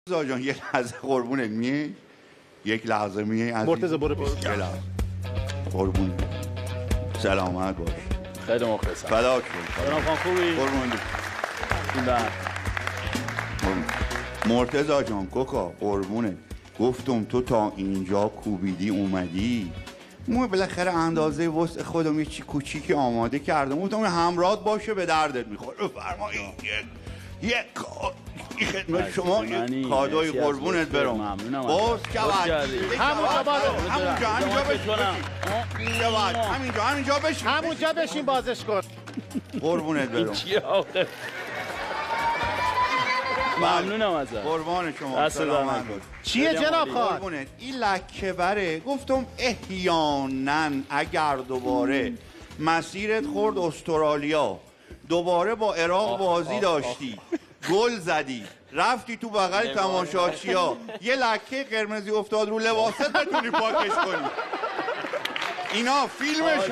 جان یه لحظه قربونت میای، یک لحظه میای عزیز. مرتضی برو پیش. یه لحظه قربون سلامت باش. خیلی مخلصم. فداک جناب خان خوبی؟ قربون مرتضی جان کوکا قربونت، گفتم تو تا اینجا کوبیدی اومدی، ما بالاخره اندازه وسع خودم یه چی کوچیکی آماده کردم، گفتم همراهت باشه به دردت میخوره. بفرمایید یک خدمت شما یک کادوی قربونت برم. ممنونم. باز جواد همونجا باشین. همینجا بشین. همونجا بشین بازش کن. قربونت برم. چیه آخه؟ ممنونم ازت. قربان شما. سلامت باش. چیه جناب خان؟ قربونت این لکه بره، گفتم احیانا اگر دوباره مسیرت خورد استرالیا، دوباره با عراق بازی داشتی، گل زدی، رفتی تو بغل تماشاچیا، یه لکه قرمزی افتاد رو لباست بتونی پاکش کنی. اینا فیلمش